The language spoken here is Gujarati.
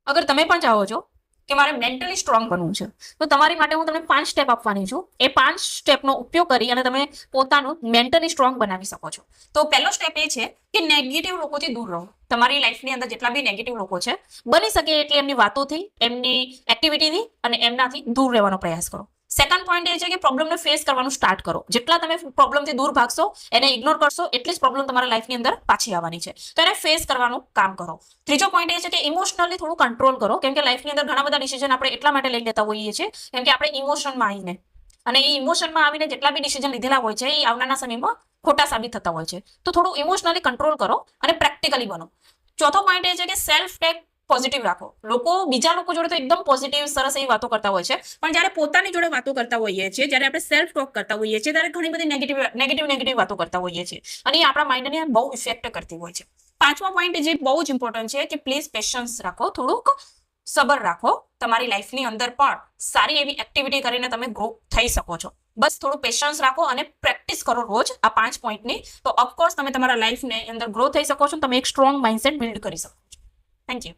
અગર તમે પણ ચાહો છો કે મારે મેન્ટલી સ્ટ્રોંગ બનવું છે તો તમારી માટે હું તમને 5 સ્ટેપ આપવાની છું. એ 5 સ્ટેપનો ઉપયોગ કરી અને તમે પોતાનું મેન્ટલી સ્ટ્રોંગ બનાવી શકો છો. તો પહેલો સ્ટેપ એ છે કે નેગેટિવ લોકોથી દૂર રહો. તમારી લાઈફની અંદર જેટલા બી નેગેટિવ લોકો છે બની શકે એટલે એમની વાતોથી, એમની એક્ટિવિટીથી અને એમનાથી દૂર રહેવાનો પ્રયાસ કરો. સેકન્ડ પોઈન્ટ એ છે કે પ્રોબ્લેમને ફેસ કરવાનું સ્ટાર્ટ કરો. જેટલા તમે પ્રોબ્લેમથી દૂર ભાગશો, એને ઇગ્નોર કરશો, એટલી જ પ્રોબ્લેમ તમારા લાઈફની અંદર પાછી આવવાની છે. તો એને ફેસ કરવાનું કામ કરો. ત્રીજો પોઈન્ટ એ છે કે ઇમોશનલી થોડું કંટ્રોલ કરો. કેમ કે લાઈફની અંદર ઘણા બધા ડિસિઝન આપણે એટલા માટે લઈ લેતા હોઈએ છીએ કેમ કે આપણે ઇમોશનમાં આવીને અને એ ઇમોશનમાં આવીને જેટલા બી ડિસિઝન લીધેલા હોય છે એ આવનારા સમયમાં ખોટા સાબિત થતા હોય છે. તો થોડું ઇમોશનલી કંટ્રોલ કરો અને પ્રેક્ટિકલી બનો. ચોથો પોઈન્ટ એ છે કે સેલ્ફ ટેક પોઝિટિવ રાખો. બીજા લોકો જોડે તો એકદમ પોઝિટિવ સરસ એવી વાતો કરતા હોય છે, પણ જ્યારે પોતાની જોડે વાતો કરતા હોઈએ છીએ, જ્યારે આપણે સેલ્ફ ટોક કરતા હોઈએ છીએ, ત્યારે ઘણી બધી નેગેટિવ વાતો કરતા હોઈએ છીએ અને એ આપણા માઇન્ડને બહુ ઇફેક્ટ કરતી હોય છે. પાંચમો પોઈન્ટ જે બહુ જ ઇમ્પોર્ટન્ટ છે કે પ્લીઝ પેશન્સ રાખો, થોડુંક સબર રાખો. તમારી લાઈફની અંદર પણ સારી એવી એક્ટિવિટી કરીને તમે ગ્રો થઈ શકો છો. બસ થોડું પેશન્સ રાખો અને પ્રેક્ટિસ કરો રોજ આ 5 પોઈન્ટની. તો ઓફકોર્સ તમે તમારા લાઈફની અંદર ગ્રો થઈ શકો છો. તમે એક સ્ટ્રોંગ માઇન્ડસેટ બિલ્ડ કરી શકો છો. Thank you.